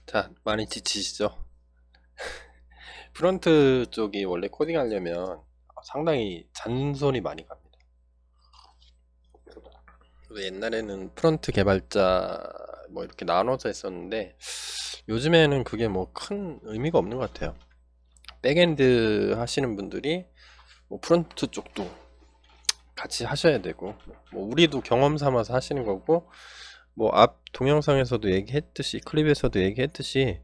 자, 많이 지치시죠? 프론트 쪽이 원래 코딩하려면 상당히 잔손이 많이 갑니다. 그래서 옛날에는 프론트 개발자 뭐 이렇게 나눠서 했었는데 요즘에는 그게 뭐 큰 의미가 없는 것 같아요. 백엔드 하시는 분들이 뭐 프론트 쪽도 같이 하셔야 되고, 뭐 우리도 경험 삼아서 하시는 거고, 뭐 앞 동영상에서도 얘기했듯이, 클립에서도 얘기했듯이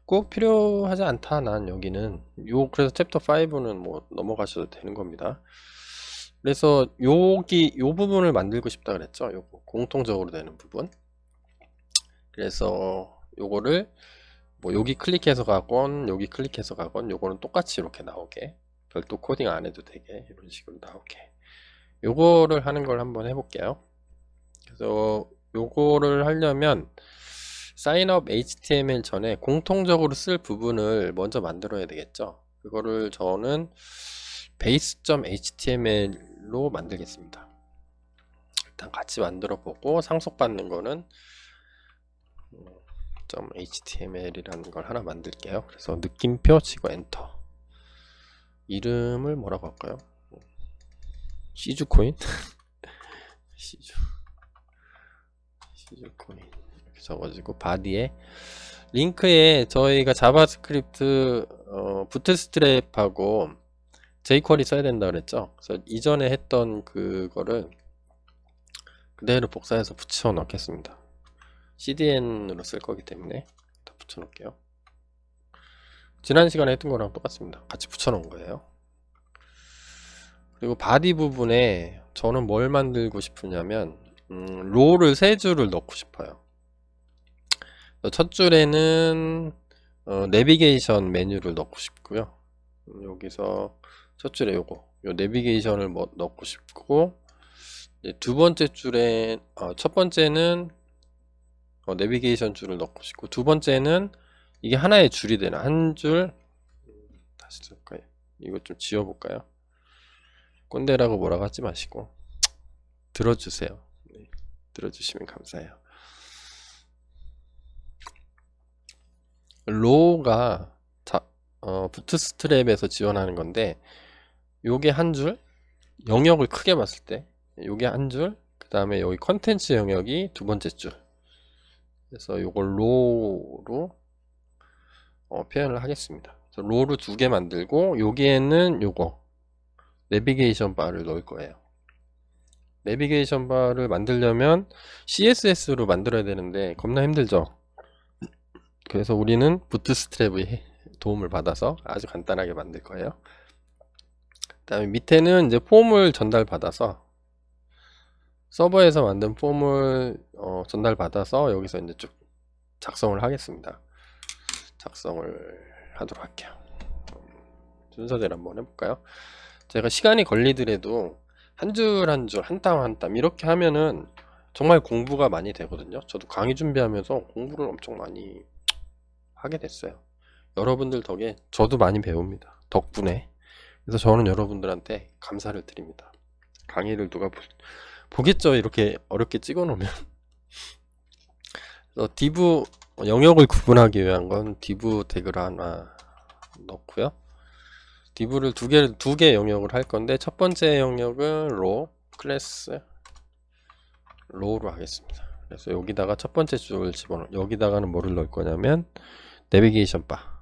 꼭 필요하지 않다. 난 여기는 그래서 챕터 5는 뭐 넘어가셔도 되는 겁니다. 그래서 요 부분을 만들고 싶다 그랬죠. 요거 공통적으로 되는 부분. 그래서 요거를 뭐 여기 클릭해서 가건 여기 클릭해서 가건 요거는 똑같이 이렇게 나오게, 별도 코딩 안 해도 되게 이런 식으로 나오게, 요거를 하는 걸 한번 해볼게요. 그래서 요거를 하려면 사인업 HTML 전에 공통적으로 쓸 부분을 먼저 만들어야 되겠죠. 그거를 저는 base.html로 만들겠습니다. 일단 같이 만들어 보고 상속받는 거는 .html이라는 걸 하나 만들게요. 그래서 느낌표 치고 엔터. 이름을 뭐라고 할까요? 시즈코인? 시즈코인 이렇게 적어지고, 바디에 링크에 저희가 자바스크립트 부트스트랩하고 jQuery 써야 된다 그랬죠. 그래서 이전에 했던 그거를 그대로 복사해서 붙여 넣겠습니다. CDN으로 쓸 거기 때문에 다 붙여 놓을게요. 지난 시간에 했던 거랑 똑같습니다. 같이 붙여 놓은 거예요. 그리고 바디 부분에 저는 뭘 만들고 싶으냐면 롤을 3줄을 넣고 싶어요. 첫 줄에는 내비게이션 메뉴를 넣고 싶고요. 여기서 첫 줄에 요 내비게이션을 뭐 넣고 싶고, 두 번째 줄에 첫 번째는 내비게이션 줄을 넣고 싶고, 두 번째는 이게 하나의 줄이 되나, 한 줄. 다시 쓸까요? 이거 좀 지워볼까요? 꼰대라고 뭐라고 하지 마시고 들어주세요. 네, 들어주시면 감사해요. 로우가 부트스트랩에서 지원하는 건데, 요게 한 줄, 영역을 크게 봤을 때 요게 한 줄, 그 다음에 여기 컨텐츠 영역이 두 번째 줄. 그래서 요걸 로우로 표현을 하겠습니다. 그래서 로우를 2개 만들고, 여기에는 요거 내비게이션 바를 넣을 거예요. 내비게이션 바를 만들려면 CSS로 만들어야 되는데 겁나 힘들죠. 그래서 우리는 부트스트랩의 도움을 받아서 아주 간단하게 만들 거예요. 그 다음에 밑에는 이제 폼을 전달받아서, 서버에서 만든 폼을 전달받아서 여기서 이제 쭉 작성을 하겠습니다. 작성을 하도록 할게요. 순서대로 한번 해볼까요? 제가 시간이 걸리더라도 한 줄 한 줄, 한 땀 한 땀 이렇게 하면은 정말 공부가 많이 되거든요. 저도 강의 준비하면서 공부를 엄청 많이 하게 됐어요. 여러분들 덕에 저도 많이 배웁니다. 덕분에. 그래서 저는 여러분들한테 감사를 드립니다. 강의를 누가 보겠죠? 이렇게 어렵게 찍어 놓으면. 그래서 div 영역을 구분하기 위한 건 div 태그를 하나 넣고요. div를 두 개 영역을 할 건데, 첫 번째 영역은 row 클래스 row로 하겠습니다. 그래서 여기다가 첫 번째 줄 집어넣어. 여기다가는 뭐를 넣을 거냐면 내비게이션 바.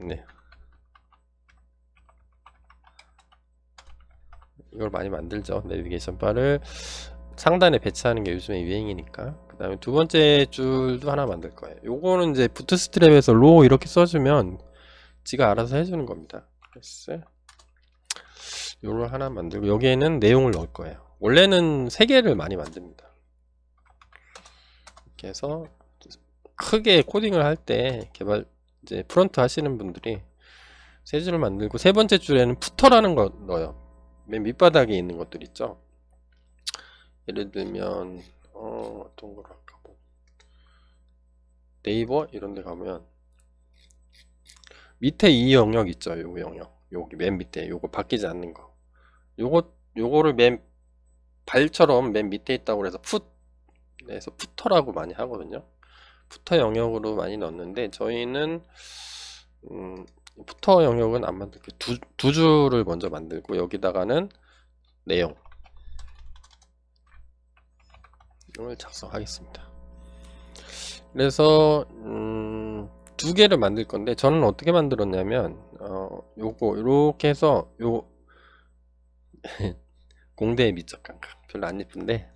네. 이걸 많이 만들죠. 내비게이션 바를 상단에 배치하는 게 요즘에 유행이니까. 그 다음에 두 번째 줄도 하나 만들 거예요. 요거는 이제 부트스트랩에서 로우 이렇게 써주면 지가 알아서 해주는 겁니다. 그래서 요걸 하나 만들고, 여기에는 내용을 넣을 거예요. 원래는 3개를 많이 만듭니다. 이렇게 해서 크게 코딩을 할 때 이제 프론트 하시는 분들이 3줄을 만들고, 세 번째 줄에는 푸터라는 거 넣어요. 맨 밑바닥에 있는 것들 있죠. 예를 들면 어떤 걸 할까, 뭐 네이버 이런 데 가면 밑에 이 영역 있죠. 요 영역, 여기 맨 밑에 요거 바뀌지 않는 거, 요거를 맨 발처럼 맨 밑에 있다고 해서 풋 그래서 푸터라고 많이 하거든요. 푸터 영역으로 많이 넣는데 저희는 푸터 영역은 안 만들고 두 줄을 먼저 만들고 여기다가는 내용을 작성하겠습니다. 그래서 두 개를 만들 건데 저는 어떻게 만들었냐면 요거 이렇게 해서 요 공대의 미적 감각 별로 안 예쁜데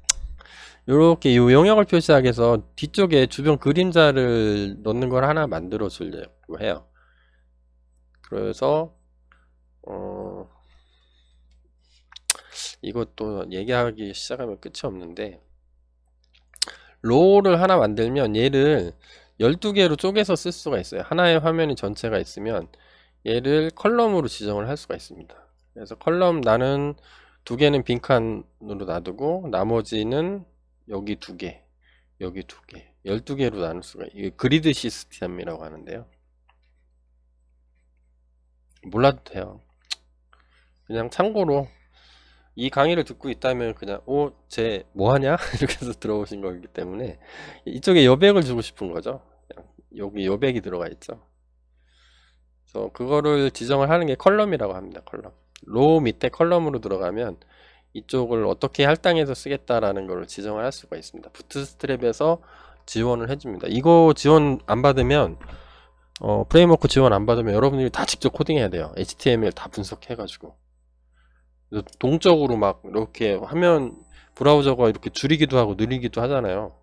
이렇게 요 영역을 표시하기 위해서 뒤쪽에 주변 그림자를 넣는 걸 하나 만들어 주려고 해요. 그래서 이것도 얘기하기 시작하면 끝이 없는데 로우를 하나 만들면 얘를 12개로 쪼개서 쓸 수가 있어요. 하나의 화면이 전체가 있으면 얘를 컬럼으로 지정을 할 수가 있습니다. 그래서 컬럼 나는 두 개는 빈칸으로 놔두고 나머지는 여기 두 개, 여기 두 개, 12개로 나눌 수가 이게 그리드 시스템이라고 하는데요. 몰라도 돼요. 그냥 참고로 이 강의를 듣고 있다면 그냥 쟤 뭐하냐? 이렇게 해서 들어오신 거기 때문에 이쪽에 여백을 주고 싶은 거죠. 여기 여백이 들어가 있죠. 그래서 그거를 지정을 하는 게 컬럼이라고 합니다. 컬럼. 로우 밑에 컬럼으로 들어가면 이쪽을 어떻게 할당해서 쓰겠다라는 걸 지정을 할 수가 있습니다. 부트스트랩에서 지원을 해줍니다. 이거 지원 안 받으면 프레임워크 지원 안 받으면 여러분들이 다 직접 코딩해야 돼요. HTML 다 분석해가지고 동적으로 막 이렇게 화면 브라우저가 이렇게 줄이기도 하고 늘리기도 하잖아요.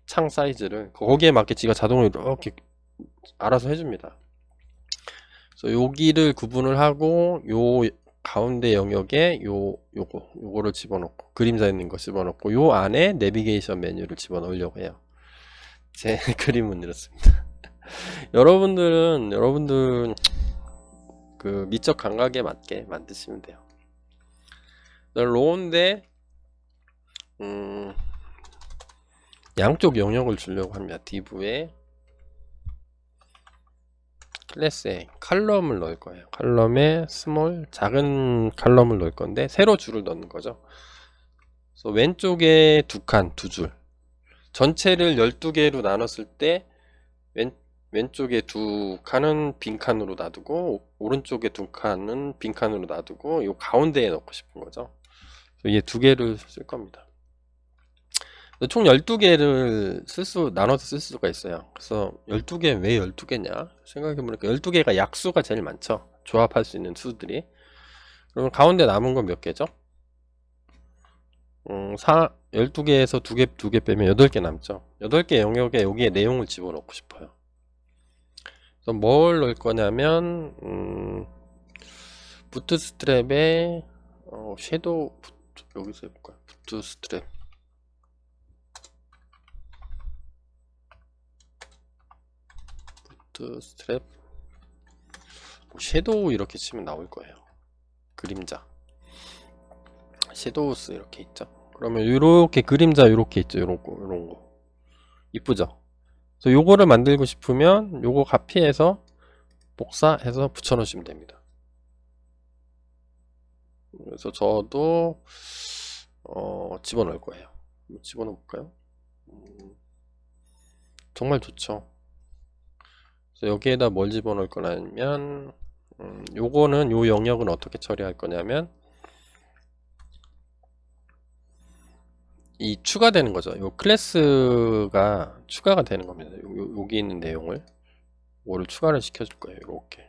창 사이즈를 거기에 맞게 지가 자동으로 이렇게 알아서 해줍니다. 그래서 여기를 구분을 하고 요 가운데 영역에 요거를 집어넣고 그림자 있는 거 집어넣고 요 안에 내비게이션 메뉴를 집어넣으려고 해요. 제 그림은 이렇습니다. 여러분들 그 미적 감각에 맞게 만드시면 돼요. 로우인데 양쪽 영역을 주려고 합니다. div에 클래스에 칼럼을 넣을 거예요. 칼럼에 스몰 작은 칼럼을 넣을 건데 세로 줄을 넣는 거죠. 그래서 왼쪽에 두 칸, 두 줄. 전체를 12개로 나눴을 때 왼쪽에 두 칸은 빈칸으로 놔두고 오른쪽에 두 칸은 빈칸으로 놔두고 이 가운데에 넣고 싶은 거죠. 얘 두 개를 쓸 겁니다. 총 12개를 나눠서 쓸 수가 있어요. 그래서 12개 왜 12개냐 생각해보니까 12개가 약수가 제일 많죠. 조합할 수 있는 수들이. 그러면 가운데 남은 건 몇 개죠? 12개에서 2개 빼면 8개 남죠. 8개 영역에 여기에 내용을 집어넣고 싶어요. 그래서 뭘 넣을 거냐면 부트스트랩에 섀도우 여기서 해볼까요? 부트스트랩 섀도우 이렇게 치면 나올 거예요. 그림자 섀도우스 이렇게 있죠. 그러면 이렇게 그림자 이렇게 있죠. 요런 거 이쁘죠. 그래서 요거를 만들고 싶으면 요거 카피해서 복사해서 붙여 놓으시면 됩니다. 그래서 저도 집어넣을 거예요. 집어넣어 볼까요? 정말 좋죠. 그래서 여기에다 뭘 집어넣을 거냐면 요거는 요 영역은 어떻게 처리할 거냐면 이 추가되는 거죠. 요 클래스가 추가가 되는 겁니다. 여기 있는 내용을 뭐를 추가를 시켜줄 거예요. 이렇게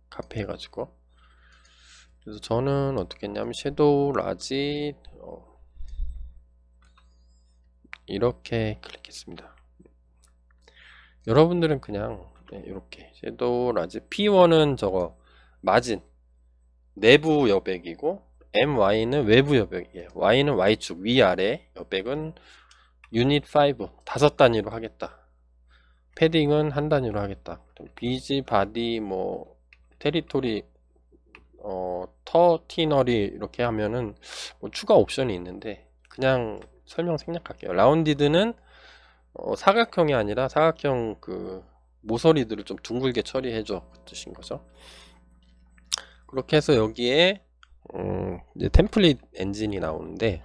카페 해가지고. 그래서 저는 어떻게 했냐면 섀도우 라지 이렇게 클릭했습니다. 여러분들은 그냥 이렇게 섀도우 라지 P1은 저거 마진 내부 여백이고 MY는 외부 여백이에요. Y는 Y축 위아래 여백은 유닛 5 5단위로 하겠다. 패딩은 한 단위로 하겠다. 비지 바디 뭐 테리토리 터티너리 이렇게 하면은 뭐 추가 옵션이 있는데 그냥 설명 생략할게요. 라운디드는 사각형이 아니라 사각형 그 모서리들을 좀 둥글게 처리해줘 그 뜻인 거죠. 그렇게 해서 여기에 이제 템플릿 엔진이 나오는데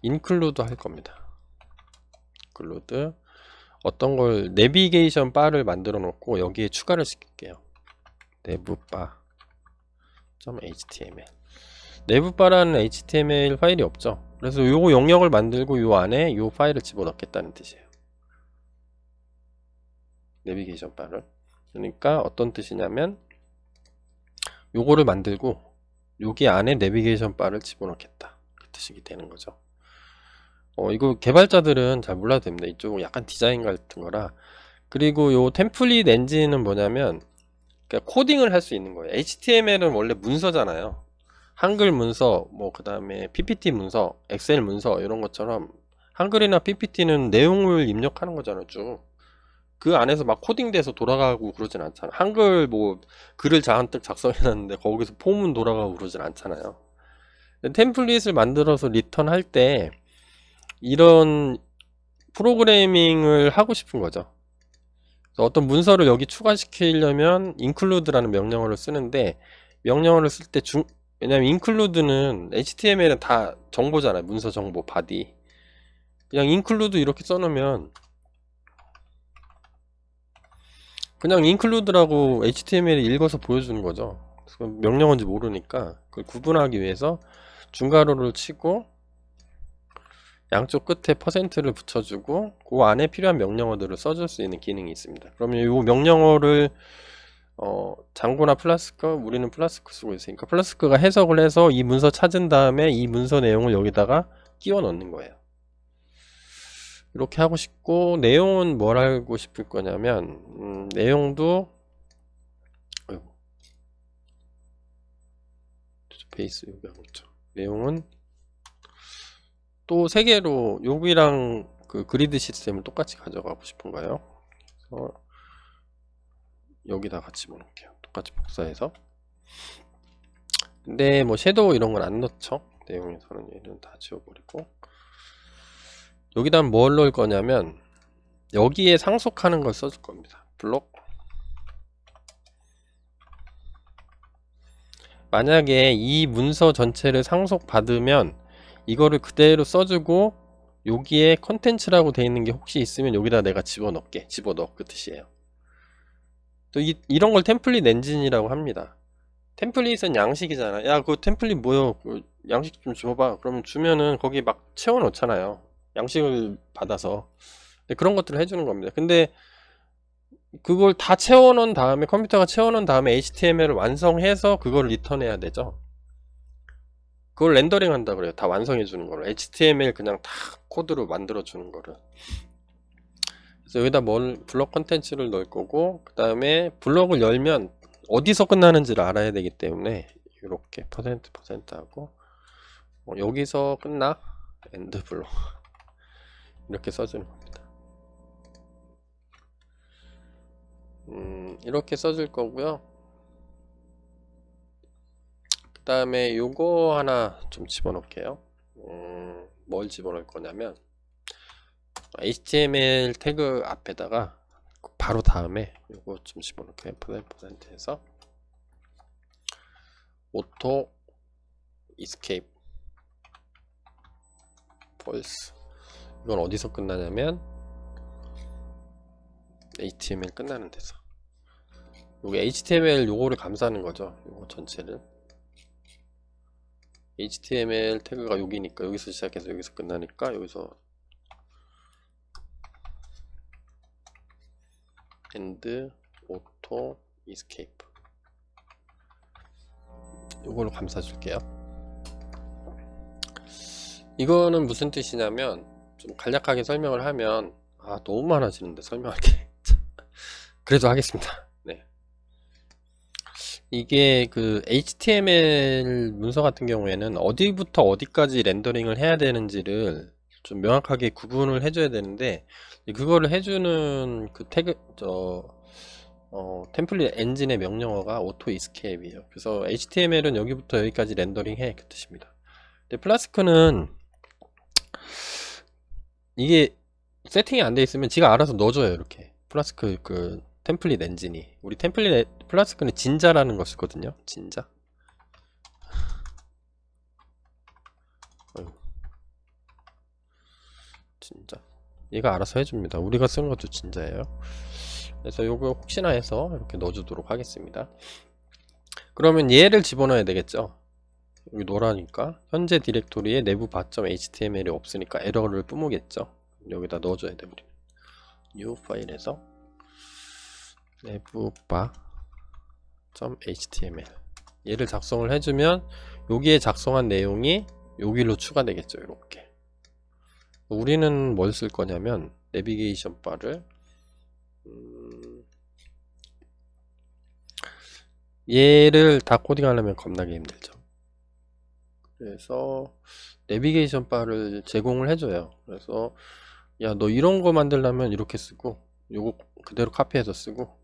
include 할 겁니다. include 어떤 걸 내비게이션 바를 만들어 놓고 여기에 추가를 시킬게요. nevbar.html nevbar라는 html 파일이 없죠. 그래서 요거 영역을 만들고 요 안에 요 파일을 집어넣겠다는 뜻이에요. 내비게이션 바를. 그러니까 어떤 뜻이냐면 요거를 만들고 여기 안에 내비게이션 바를 집어넣겠다, 그 뜻이 되는 거죠. 이거 개발자들은 잘 몰라도 됩니다. 이쪽은 약간 디자인 같은 거라. 그리고 요 템플릿 엔진은 뭐냐면 그러니까 코딩을 할 수 있는 거예요. HTML은 원래 문서잖아요. 한글 문서, 뭐 그 다음에 PPT 문서, 엑셀 문서 이런 것처럼 한글이나 PPT는 내용을 입력하는 거잖아요. 쭉 그 안에서 막 코딩돼서 돌아가고 그러진 않잖아. 한글 뭐 글을 잔뜩 작성해놨는데 거기서 폼은 돌아가고 그러진 않잖아요. 템플릿을 만들어서 리턴할 때 이런 프로그래밍을 하고 싶은 거죠. 어떤 문서를 여기 추가시키려면 include라는 명령어를 쓰는데, 명령어를 쓸 때 왜냐면 include는 HTML은 다 정보잖아요. 문서 정보, body. 그냥 include 이렇게 써놓으면 그냥 include라고 HTML이 읽어서 보여주는 거죠. 명령어인지 모르니까 그걸 구분하기 위해서 중괄호를 치고 양쪽 끝에 %를 붙여주고 그 안에 필요한 명령어들을 써줄 수 있는 기능이 있습니다. 그러면 이 명령어를 장고나 플라스크, 우리는 플라스크 쓰고 있으니까 플라스크가 해석을 해서 이 문서 찾은 다음에 이 문서 내용을 여기다가 끼워 넣는 거예요. 이렇게 하고 싶고, 내용은 뭘 알고 싶을 거냐면 내용도 베이스 여기 하고 있죠. 내용은 또 3개로 여기랑 그 그리드 시스템을 똑같이 가져가고 싶은가요? 그래서 여기다 같이 넣을게요. 똑같이 복사해서. 근데 뭐 섀도우 이런 건 안 넣죠. 내용에서는 얘는 다 지워버리고, 여기다 뭘 넣을 거냐면 여기에 상속하는 걸 써줄 겁니다. 블록. 만약에 이 문서 전체를 상속받으면 이거를 그대로 써주고 여기에 컨텐츠라고 되어 있는 게 혹시 있으면 여기다 내가 집어넣게, 집어넣어, 그 뜻이에요. 또 이런 걸 템플릿 엔진이라고 합니다. 템플릿은 양식이잖아. 야, 그 템플릿 뭐요? 그 양식 좀 줘봐. 그러면 주면은 거기 막 채워놓잖아요. 양식을 받아서. 그런 것들을 해주는 겁니다. 근데 그걸 다 채워놓은 다음에, 컴퓨터가 채워놓은 다음에 HTML을 완성해서 그걸 리턴해야 되죠. 그걸 렌더링 한다 그래요. 다 완성해 주는 거를. HTML 그냥 다 코드로 만들어 주는 거를. 그래서 여기다 블록 컨텐츠를 넣을 거고, 그 다음에 블록을 열면 어디서 끝나는지를 알아야 되기 때문에 이렇게 %% 하고 여기서 끝나 엔드 블록 이렇게 써주는 겁니다. 이렇게 써줄 거고요. 그 다음에 요거 하나 좀 집어넣을게요. 뭘 집어넣을 거냐면 HTML 태그 앞에다가 바로 다음에 요거 좀 집어넣을게요. %에서 auto escape false. 이건 어디서 끝나냐면 HTML 끝나는 데서. 요게 HTML 요거를 감싸는 거죠. 요거 전체를. HTML 태그가 여기니까 여기서 시작해서 여기서 끝나니까 여기서 end auto escape 요걸로 감싸 줄게요. 이거는 무슨 뜻이냐면, 좀 간략하게 설명을 하면, 너무 많아지는데 설명할게. 그래도 하겠습니다. 네. 이게 그 HTML 문서 같은 경우에는 어디부터 어디까지 렌더링을 해야 되는지를 좀 명확하게 구분을 해줘야 되는데, 그거를 해주는 그 태그, 템플릿 엔진의 명령어가 auto escape이에요. 그래서 HTML은 여기부터 여기까지 렌더링 해, 그 뜻입니다. 근데 플라스크는 이게 세팅이 안 돼 있으면 지가 알아서 넣어줘요. 이렇게 플라스크 그 템플릿 엔진이. 우리 템플릿 플라스크는 진자라는 거 쓰거든요. 진자. 진짜 얘가 알아서 해줍니다. 우리가 쓰는 것도 진짜예요. 그래서 요거 혹시나 해서 이렇게 넣어주도록 하겠습니다. 그러면 얘를 집어넣어야 되겠죠. 여기 노라니까 현재 디렉토리에 내부 바.html이 없으니까 에러를 뿜으겠죠. 여기다 넣어줘야 돼. 우리 new 파일에서 내부 바.html 얘를 작성을 해주면 여기에 작성한 내용이 여기로 추가되겠죠. 이렇게 우리는 뭘 쓸 거냐면 내비게이션 바를 얘를 다 코딩하려면 겁나게 힘들죠. 그래서 내비게이션 바를 제공을 해줘요. 그래서 야, 너 이런 거 만들려면 이렇게 쓰고 요거 그대로 카피해서 쓰고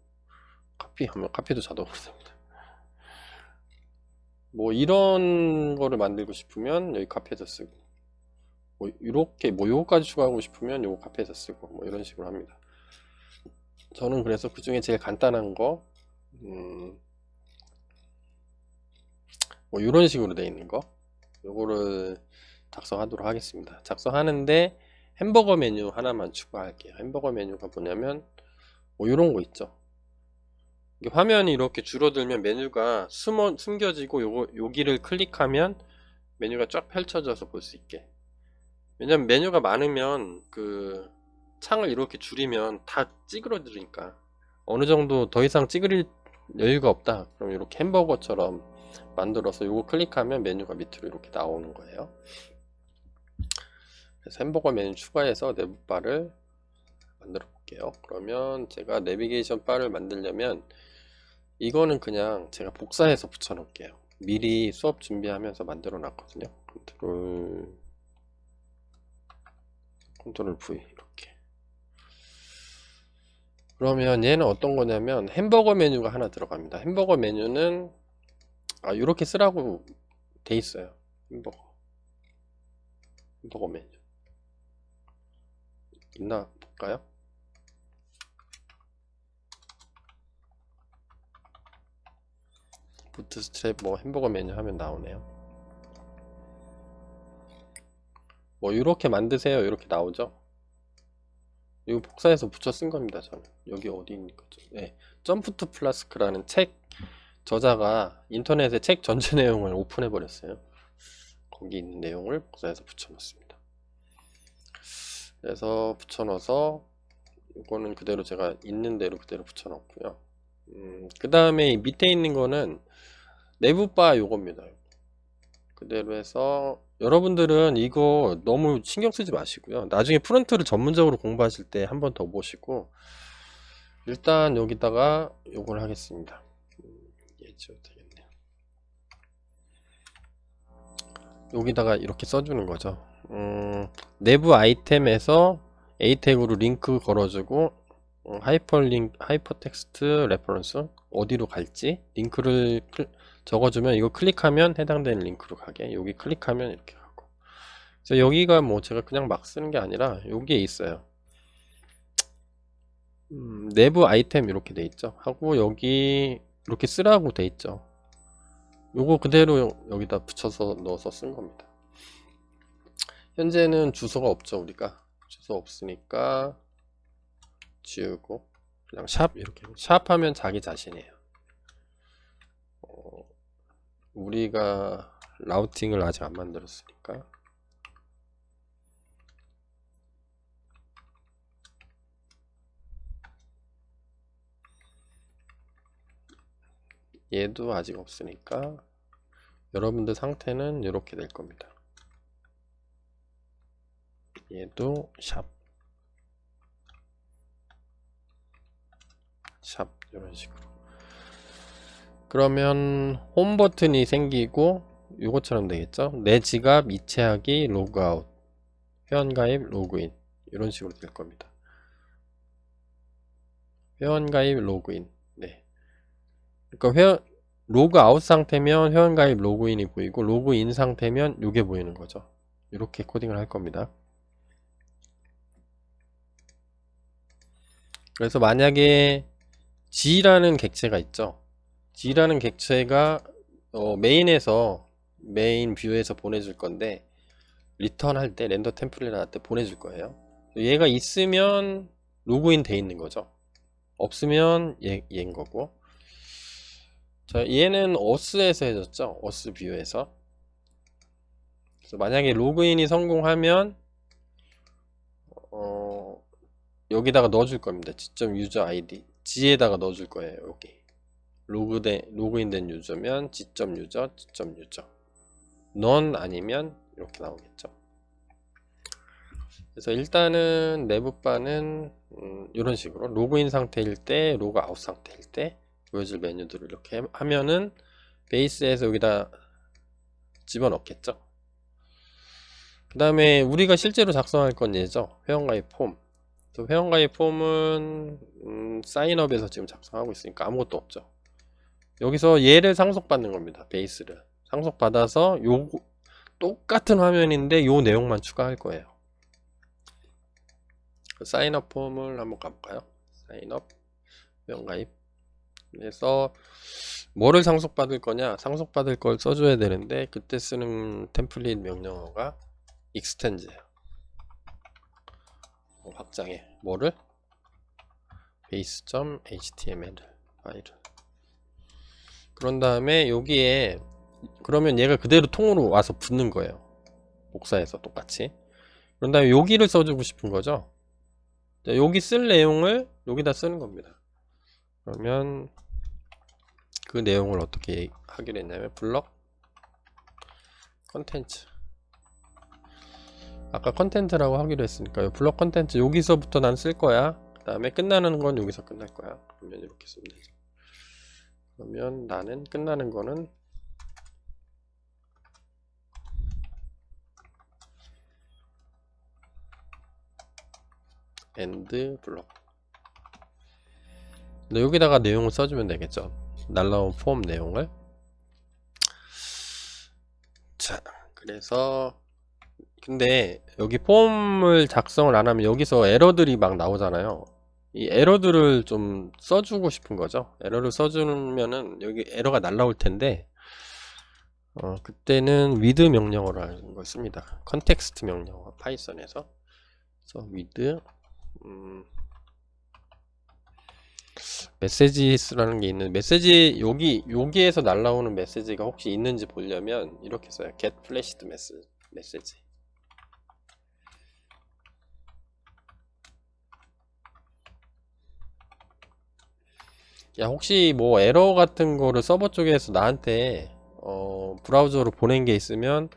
카피하면 카피도 자동으로 됩니다. 뭐 이런 거를 만들고 싶으면 여기 카피해서 쓰고 뭐 이렇게 뭐 요거까지 추가하고 싶으면 요거 카피해서 쓰고 뭐 이런 식으로 합니다. 저는 그래서 그 중에 제일 간단한 거 뭐 이런 식으로 돼 있는 거 요거를 작성하도록 하겠습니다. 작성하는데 햄버거 메뉴 하나만 추가할게요. 햄버거 메뉴가 뭐냐면 뭐 이런 거 있죠. 이게 화면이 이렇게 줄어들면 메뉴가 숨겨지고 여기를 클릭하면 메뉴가 쫙 펼쳐져서 볼 수 있게. 왜냐면 메뉴가 많으면 그 창을 이렇게 줄이면 다 찌그러지니까 어느 정도 더 이상 찌그릴 여유가 없다. 그럼 이렇게 햄버거처럼 만들어서 요거 클릭하면 메뉴가 밑으로 이렇게 나오는 거예요. 그래서 햄버거 메뉴 추가해서 내부 바를 만들어 볼게요. 그러면 제가 내비게이션 바를 만들려면 이거는 그냥 제가 복사해서 붙여 놓을게요. 미리 수업 준비하면서 만들어 놨거든요. 컨트롤 V 이렇게. 그러면 얘는 어떤 거냐면 햄버거 메뉴가 하나 들어갑니다. 햄버거 메뉴는 이렇게 쓰라고 돼 있어요. 햄버거 메뉴 있나 볼까요? 부트스트랩 뭐 햄버거 메뉴 하면 나오네요. 뭐 이렇게 만드세요. 이렇게 나오죠. 이거 복사해서 붙여 쓴 겁니다. 저는 여기 어디 있는 거죠? 네, 점프 투 플라스크라는 책 저자가 인터넷에 책 전체 내용을 오픈해 버렸어요. 거기 있는 내용을 복사해서 붙여 넣습니다. 그래서 붙여 넣어서 이거는 그대로 제가 있는 대로 그대로 붙여 넣고요. 그 다음에 밑에 있는 거는 내부 바 요겁니다. 그대로 해서 여러분들은 이거 너무 신경 쓰지 마시고요. 나중에 프론트를 전문적으로 공부하실 때 한 번 더 보시고 일단 여기다가 요걸 하겠습니다. 되겠네요. 여기다가 이렇게 써주는 거죠. 내부 아이템에서 A 태그로 링크 걸어주고 하이퍼텍스트 레퍼런스 어디로 갈지 링크를 적어주면 이거 클릭하면 해당되는 링크로 가게 여기 클릭하면 이렇게 가고 그래서 여기가 뭐 제가 그냥 막 쓰는 게 아니라 여기에 있어요. 내부 아이템 이렇게 돼 있죠 하고 여기 이렇게 쓰라고 돼 있죠. 요거 그대로 여기다 붙여서 넣어서 쓴 겁니다. 현재는 주소가 없죠. 우리가 주소 없으니까 지우고 그냥 샵 이렇게 샵 하면 자기 자신이에요. 우리가 라우팅을 아직 안 만들었으니까 얘도 아직 없으니까 여러분들 상태는 이렇게 될 겁니다. 얘도 샵 이런 식으로. 그러면 홈 버튼이 생기고 이것처럼 되겠죠. 내 지갑 이체하기 로그아웃 회원가입 로그인 이런 식으로 될 겁니다. 회원가입 로그인. 네. 그러니까 로그아웃 상태면 회원가입 로그인이 보이고 로그인 상태면 요게 보이는 거죠. 이렇게 코딩을 할 겁니다. 그래서 만약에 G라는 객체가 있죠. G라는 객체가 메인에서 메인 뷰에서 보내줄 건데 리턴 할 때 렌더 템플릿 할 때 보내줄 거예요. 얘가 있으면 로그인 돼 있는 거죠. 없으면 얘인 거고. 자, 얘는 어스에서 해줬죠. 어스 뷰에서. 그래서 만약에 로그인이 성공하면 여기다가 넣어줄 겁니다. 지점 유저 아이디 G에다가 넣어줄 거예요. 여기 로그인된 유저면 지점 유저 넌 아니면 이렇게 나오겠죠. 그래서 일단은 내부바는 이런 식으로 로그인 상태일 때, 로그아웃 상태일 때 보여줄 메뉴들을 이렇게 하면은 베이스에서 여기다 집어넣겠죠. 그 다음에 우리가 실제로 작성할 건 얘죠. 회원가입 폼. 회원가입 폼은 사인업에서 지금 작성하고 있으니까 아무것도 없죠. 여기서 얘를 상속받는 겁니다. 베이스를 상속받아서 요 똑같은 화면인데 요 내용만 추가할 거예요. 사인업 폼을 한번 가볼까요? 사인업 회원가입. 그래서 뭐를 상속받을 거냐, 상속받을 걸 써줘야 되는데 그때 쓰는 템플릿 명령어가 extend예요. 확장해. 뭐를? base.html 파일을. 그런 다음에 여기에 그러면 얘가 그대로 통으로 와서 붙는 거예요. 복사해서 똑같이. 그런 다음에 여기를 써주고 싶은 거죠. 자, 여기 쓸 내용을 여기다 쓰는 겁니다. 그러면 그 내용을 어떻게 하기로 했냐면 블럭 컨텐츠, 아까 컨텐츠라고 하기로 했으니까 요 블럭 컨텐츠 여기서부터 난 쓸 거야. 그 다음에 끝나는 건 여기서 끝날 거야. 그러면 이렇게 쓰면 되죠. 그러면 나는 끝나는 거는 end 블럭. 근데 여기다가 내용을 써주면 되겠죠. 날라온 폼 내용을. 자, 그래서 근데 여기 폼을 작성을 안 하면 여기서 에러들이 막 나오잖아요. 이 에러들을 좀 써주고 싶은 거죠. 에러를 써주면은 여기 에러가 날라올 텐데 그때는 with 명령어라는 걸 씁니다. 컨텍스트 명령어 파이썬에서. 그래서 with 메시지스라는 게 있는, 메시지 여기에서 날라오는 메시지가 혹시 있는지 보려면 이렇게 써요. get flashed message. 야, 혹시 뭐 에러 같은 거를 서버 쪽에서 나한테 브라우저로 보낸 게 있으면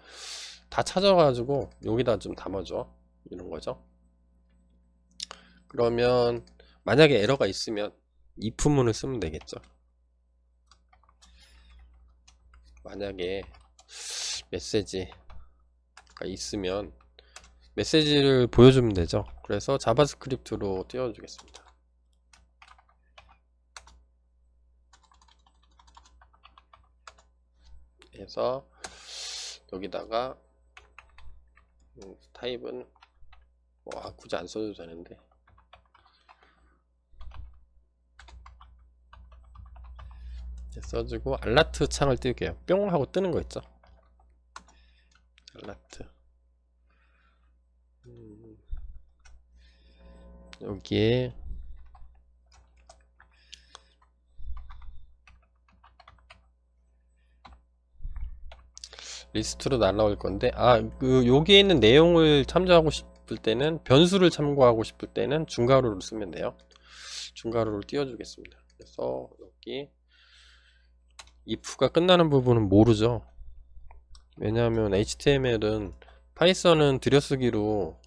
다 찾아가지고 여기다 좀 담아줘. 이런 거죠. 그러면 만약에 에러가 있으면 if문을 쓰면 되겠죠. 만약에 메시지가 있으면 메시지를 보여주면 되죠. 그래서 자바스크립트로 띄워주겠습니다. 그래서 여기다가 타입은 굳이 안 써도 되는데 써주고 알라트 창을 띄울게요. 뿅 하고 뜨는 거 있죠. 알라트. 여기에 리스트로 날라올 건데 여기에 있는 내용을 참조하고 싶을 때는, 변수를 참고하고 싶을 때는 중괄호를 쓰면 돼요. 중괄호를 띄워주겠습니다. 그래서 여기 if가 끝나는 부분은 모르죠. 왜냐하면 HTML은 파이썬은 들여쓰기로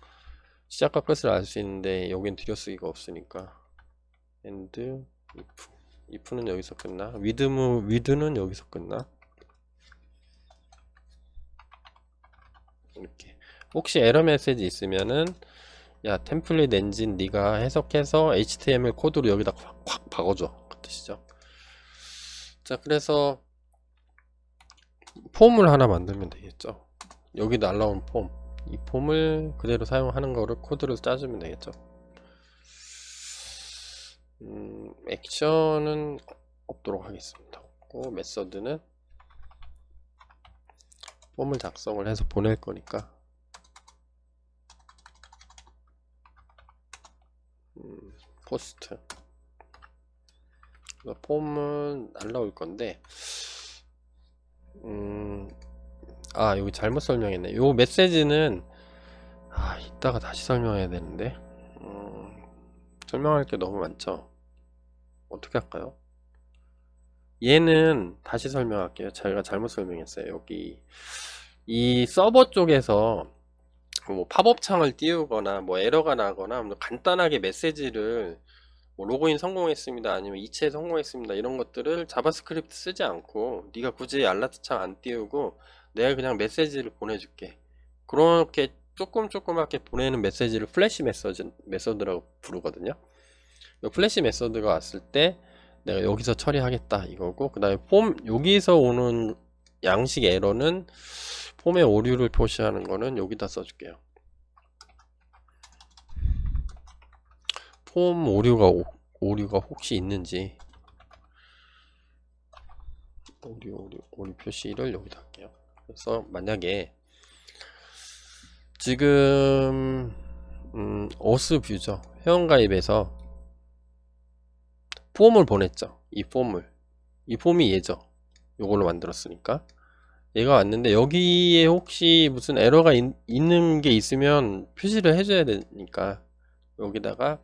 시작과 끝을 알 수 있는데 여긴 들여쓰기가 없으니까 end if는 여기서 끝나, with는 여기서 끝나. 이렇게 혹시 에러 메시지 있으면은 야, 템플릿 엔진 네가 해석해서 HTML 코드로 여기다 확 박아줘, 그 뜻이죠. 자, 그래서 폼을 하나 만들면 되겠죠. 여기 날라온 폼, 이 폼을 그대로 사용하는 거를 코드를 짜주면 되겠죠. 액션은 없도록 하겠습니다. 없고 메서드는 폼을 작성을 해서 보낼 거니까 포스트. 폼은 안 나올 건데, 여기 잘못 설명했네. 요 메시지는, 이따가 다시 설명해야 되는데, 설명할 게 너무 많죠? 어떻게 할까요? 얘는 다시 설명할게요. 제가 잘못 설명했어요. 여기, 이 서버 쪽에서, 뭐 팝업 창을 띄우거나 뭐 에러가 나거나 뭐 간단하게 메시지를 뭐 로그인 성공했습니다 아니면 이체 성공했습니다 이런 것들을 자바스크립트 쓰지 않고 네가 굳이 알라트 창 안 띄우고 내가 그냥 메시지를 보내줄게, 그렇게 조금조그맣게 보내는 메시지를 플래시 메서드라고 부르거든요. 플래시 메서드가 왔을 때 내가 여기서 처리하겠다 이거고, 그 다음에 폼 여기서 오는 양식 에러는 폼의 오류를 표시하는 거는 여기다 써줄게요. 폼 오류가 혹시 있는지 오류 표시를 여기다 할게요. 그래서 만약에 지금 어스뷰죠, 회원가입에서 폼을 보냈죠. 이 폼이 얘죠. 요걸로 만들었으니까 얘가 왔는데 여기에 혹시 무슨 에러가 있는 게 있으면 표시를 해줘야 되니까 여기다가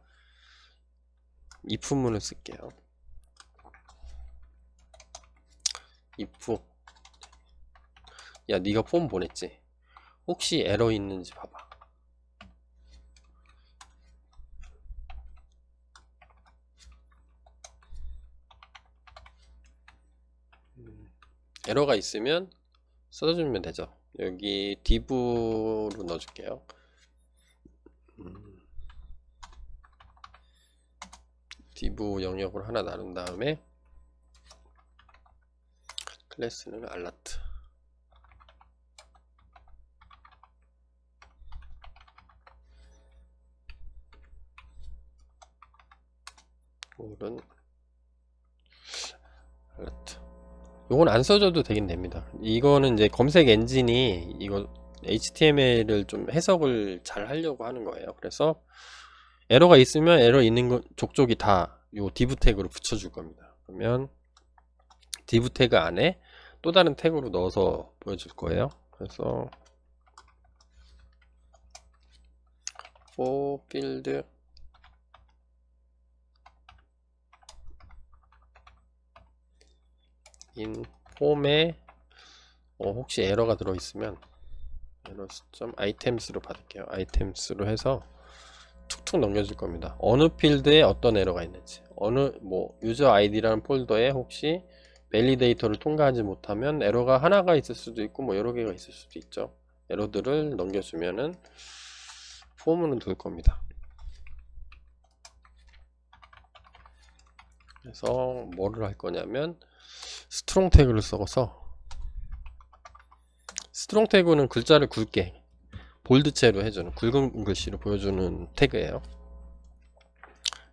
if문을 쓸게요. if 야 네가 폼 보냈지? 혹시 에러 있는지 봐봐. 에러가 있으면 써주면 되죠. 여기 div로 넣어줄게요. div 영역을 하나 나눈 다음에 클래스는 alert. 롤은 alert. 요건 안 써줘도 되긴 됩니다. 이거는 이제 검색 엔진이 이거 HTML을 좀 해석을 잘 하려고 하는 거예요. 그래서 에러가 있으면 에러 있는 거 족족이 다 요 div 태그로 붙여줄 겁니다. 그러면 div 태그 안에 또 다른 태그로 넣어서 보여줄 거예요. 그래서 for field in 폼에 혹시 에러가 들어있으면 eros.items로 받을게요. items로 해서 툭툭 넘겨줄 겁니다. 어느 필드에 어떤 에러가 있는지, 어느 뭐 유저 아이디라는 폴더에 혹시 밸리데이터를 통과하지 못하면 에러가 하나가 있을 수도 있고 뭐 여러 개가 있을 수도 있죠. 에러들을 넘겨주면은 폼은 돌 겁니다. 그래서 뭐를 할 거냐면 스트롱 태그를 써서, 스트롱 태그는 글자를 굵게 볼드체로 해주는, 굵은 글씨로 보여주는 태그예요.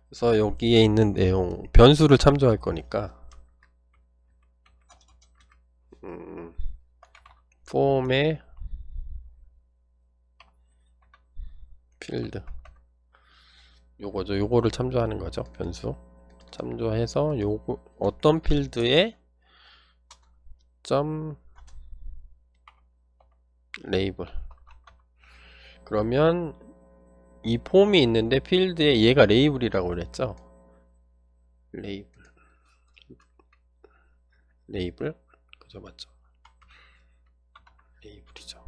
그래서 여기에 있는 내용 변수를 참조할 거니까 폼의 필드 요거죠. 요거를 참조하는 거죠. 변수 참조해서 요거 어떤 필드에 점 레이블, 그러면 이 폼이 있는데 필드에 얘가 레이블이라고 그랬죠. 레이블 그죠, 맞죠? 레이블이죠.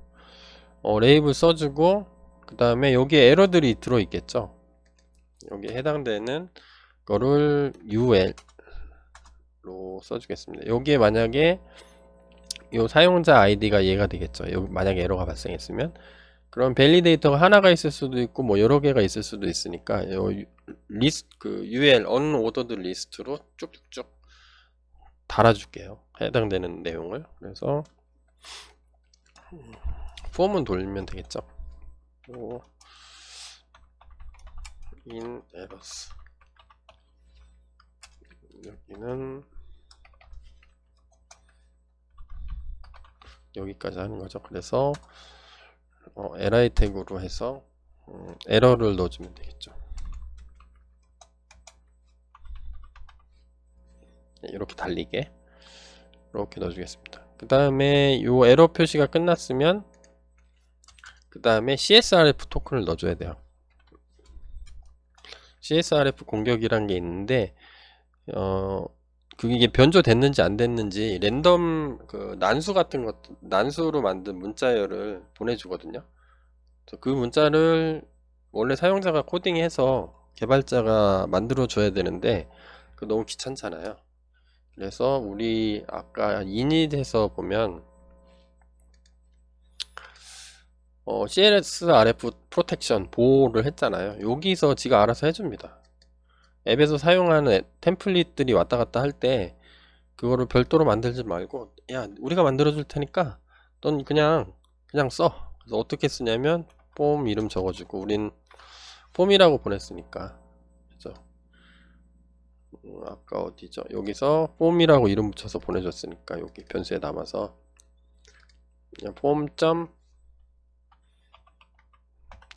레이블 써주고 그 다음에 여기에 에러들이 들어있겠죠. 여기에 해당되는 거를 ul로 써주겠습니다. 여기에 만약에 요 사용자 아이디가 얘가 되겠죠. 여기 만약에 에러가 발생했으면, 그럼 밸리데이터가 하나가 있을 수도 있고 뭐 여러 개가 있을 수도 있으니까 요 ul unordered 리스트로 쭉쭉쭉 달아줄게요. 해당되는 내용을. 그래서 폼은 돌리면 되겠죠. in errors 여기는 여기까지 하는 거죠. 그래서 li 태그로 해서 에러를 넣어주면 되겠죠. 이렇게 달리게 이렇게 넣어주겠습니다. 그 다음에 요 에러 표시가 끝났으면 그 다음에 CSRF 토큰을 넣어줘야 돼요. CSRF 공격이란 게 있는데 그게 변조됐는지 안 됐는지 랜덤 그 난수 같은 것, 난수로 만든 문자열을 보내주거든요. 그 문자를 원래 사용자가 코딩해서 개발자가 만들어 줘야 되는데 그 너무 귀찮잖아요. 그래서 우리 아까 init에서 보면 CSRF 프로텍션 보호를 했잖아요. 여기서 지가 알아서 해줍니다. 앱에서 사용하는 템플릿들이 왔다 갔다 할 때 그거를 별도로 만들지 말고 야 우리가 만들어 줄 테니까 넌 그냥 써. 그래서 어떻게 쓰냐면 폼 이름 적어주고 우린 폼이라고 보냈으니까 그죠? 아까 어디죠? 여기서 폼이라고 이름 붙여서 보내줬으니까 여기 변수에 담아서 그냥 폼.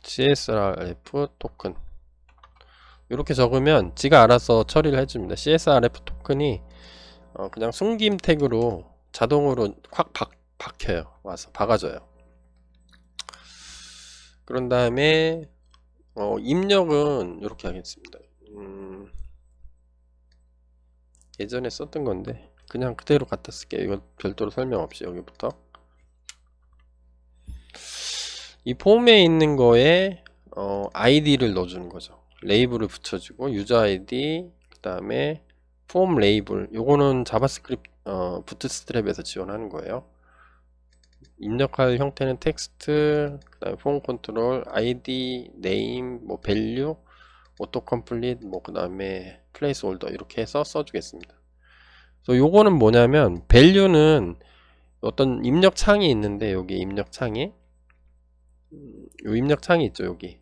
CSRF 토큰 이렇게 적으면 지가 알아서 처리를 해줍니다. CSRF 토큰이 그냥 숨김 태그로 자동으로 확 박혀요. 와서 박아줘요. 그런 다음에 입력은 이렇게 하겠습니다. 예전에 썼던 건데 그냥 그대로 갖다 쓸게요. 이거 별도로 설명 없이 여기부터 이 폼에 있는 거에 아이디를 넣어주는 거죠. 레이블을 붙여주고 유저 아이디 그 다음에 폼 레이블 요거는 자바스크립트 부트스트랩에서 지원하는 거예요. 입력할 형태는 텍스트 그 다음에 폼 컨트롤 아이디 네임 뭐 밸류 오토 컴플릿 뭐 그 다음에 플레이스 홀더 이렇게 해서 써주겠습니다. 그래서 요거는 뭐냐면 밸류는 어떤 입력 창이 있는데 여기 입력 창이 요 입력 창이 있죠 여기.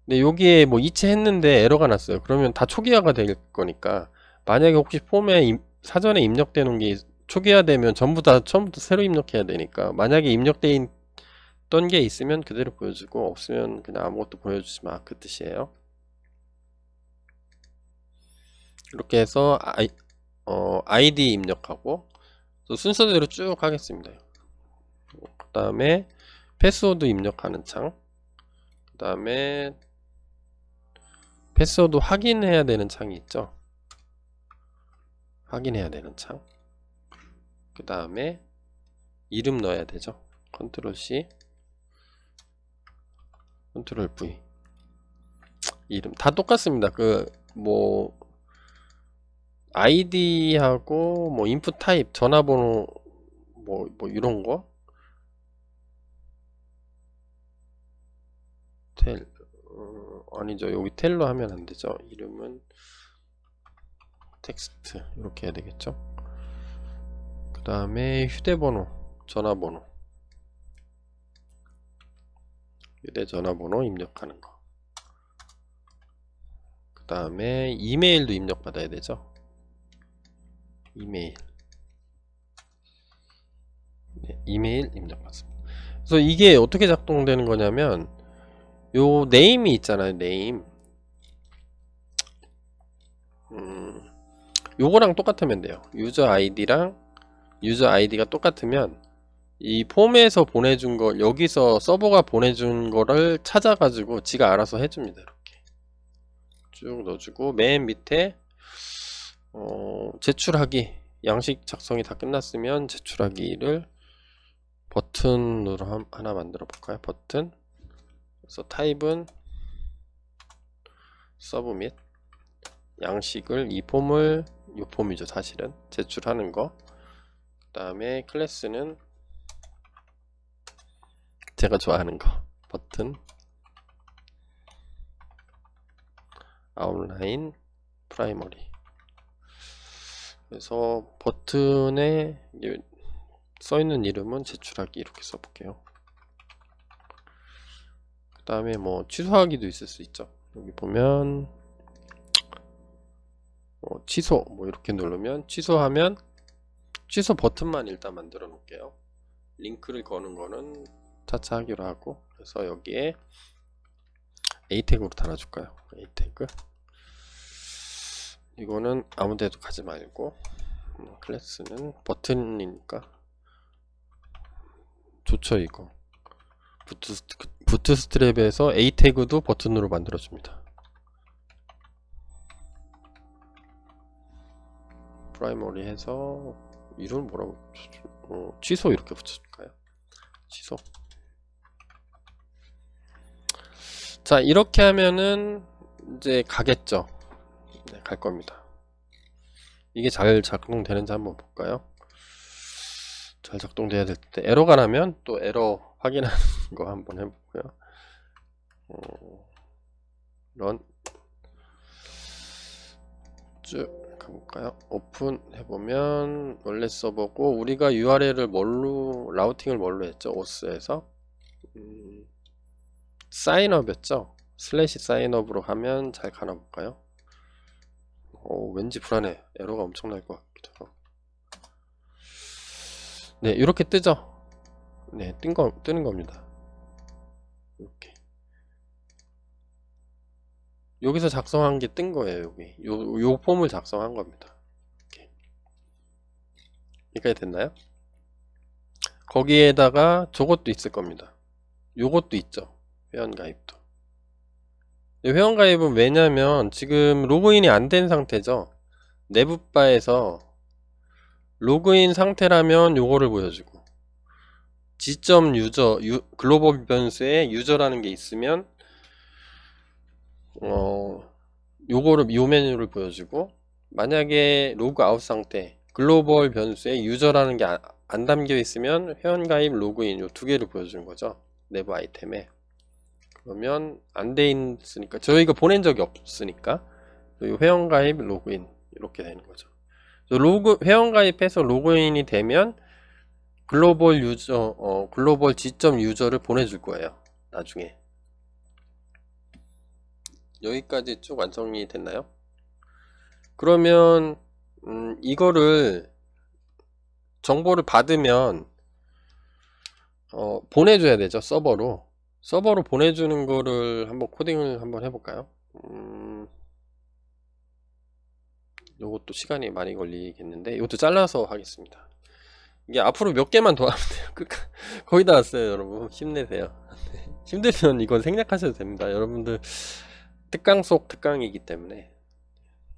근데 여기에 뭐 이체했는데 에러가 났어요. 그러면 다 초기화가 될 거니까 만약에 혹시 폼에 사전에 입력돼 놓은 게 초기화되면 전부 다 처음부터 새로 입력해야 되니까 만약에 입력돼 있던 게 있으면 그대로 보여주고 없으면 그냥 아무것도 보여주지 마 그 뜻이에요. 이렇게 해서 아이디 입력하고 또 순서대로 쭉 하겠습니다. 그 다음에 패스워드 입력하는 창 그 다음에 패스워드 확인해야 되는 창이 있죠. 확인해야 되는 창. 그 다음에 이름 넣어야 되죠. 컨트롤 C, 컨트롤 V. 이름 다 똑같습니다. 그 뭐 아이디하고 뭐 인풋 타입, 전화번호 뭐 이런 거. 텔 아니죠. 여기 텔로 하면 안 되죠. 이름은 텍스트 이렇게 해야 되겠죠. 그 다음에 휴대번호, 전화번호, 휴대전화번호 입력하는 거. 그 다음에 이메일도 입력받아야 되죠. 이메일. 네, 이메일 입력받습니다. 그래서 이게 어떻게 작동되는 거냐면 요 네임이 있잖아요. 네임. 요거랑 똑같으면 돼요. 유저 아이디랑 유저 아이디가 똑같으면 이 폼에서 보내준 거 여기서 서버가 보내준 거를 찾아가지고 지가 알아서 해줍니다. 이렇게 쭉 넣어주고 맨 밑에 제출하기 양식 작성이 다 끝났으면 제출하기를 버튼으로 하나 만들어 볼까요? 버튼. 그래서 타입은 서브밋. 양식을 이 폼을 이 폼이죠. 사실은 제출하는 거. 그 다음에 클래스는 제가 좋아하는 거 버튼 아웃라인 프라이머리. 그래서 버튼에 써있는 이름은 제출하기 이렇게 써볼게요. 그 다음에 뭐 취소하기도 있을 수 있죠. 여기 보면 취소 뭐 이렇게 누르면 취소하면 취소 버튼만 일단 만들어 놓을게요. 링크를 거는 거는 차차 하기로 하고 그래서 여기에 A 태그로 달아줄까요? A 태그 이거는 아무 데도 가지 말고 클래스는 버튼이니까 좋죠. 이거 부트스트랩에서 A 태그도 버튼으로 만들어줍니다. 프라이머리 해서 이름 뭐라고 취소 이렇게 붙여줄까요? 취소. 자, 이렇게 하면은 이제 가겠죠. 네, 갈 겁니다. 이게 잘 작동되는지 한번 볼까요? 잘 작동돼야 될 때 에러가 나면 또 에러 확인하는 거 한번 해보고요. 런 쭉 가볼까요? 오픈 해보면 원래 서버고 우리가 URL을 라우팅을 뭘로 했죠? OS에서 사인업이었죠? 슬래시 사인업으로 하면 잘 가나 볼까요? 왠지 불안해. 에러가 엄청 날 것 같기도 하고. 네, 이렇게 뜨죠? 네, 뜨는 겁니다. 이렇게. 여기서 작성한 게 뜬 거예요. 여기. 요 폼을 작성한 겁니다. 이렇게. 여기까지 됐나요? 거기에다가 저것도 있을 겁니다. 요것도 있죠. 회원가입도. 회원가입은 왜냐면 지금 로그인이 안 된 상태죠. 내부 바에서 로그인 상태라면 요거를 보여주고 지점 유저 글로벌 변수에 유저라는 게 있으면 요거를 요 메뉴를 보여주고 만약에 로그아웃 상태 글로벌 변수에 유저라는 게 안 담겨 있으면 회원가입 로그인 요 두 개를 보여주는 거죠. 내부 아이템에. 그러면 안 돼 있으니까 저희가 보낸 적이 없으니까 회원가입 로그인 이렇게 되는 거죠. 회원가입해서 로그인이 되면 글로벌 유저 글로벌 지점 유저를 보내줄 거예요. 나중에. 여기까지 쭉 완성이 됐나요? 그러면 이거를 정보를 받으면 보내줘야 되죠. 서버로 보내주는 거를 한번 코딩을 한번 해볼까요? 요것도 시간이 많이 걸리겠는데 이것도 잘라서 하겠습니다. 이게 앞으로 몇 개만 더 하면 돼요. 거의 다 왔어요. 여러분 힘내세요. 힘들면 이건 생략하셔도 됩니다. 여러분들 특강 속 특강이기 때문에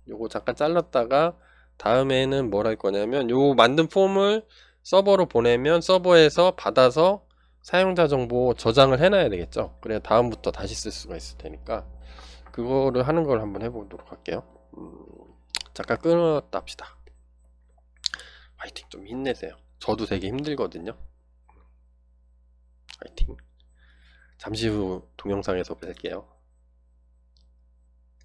요거 잠깐 잘랐다가 다음에는 뭘 할 거냐면 요 만든 폼을 서버로 보내면 서버에서 받아서 사용자 정보 저장을 해놔야 되겠죠. 그래야 다음부터 다시 쓸 수가 있을 테니까 그거를 하는 걸 한번 해보도록 할게요. 잠깐 끊었다 합시다. 화이팅. 좀 힘내세요. 저도 되게 힘들거든요. 화이팅. 잠시 후 동영상에서 뵐게요.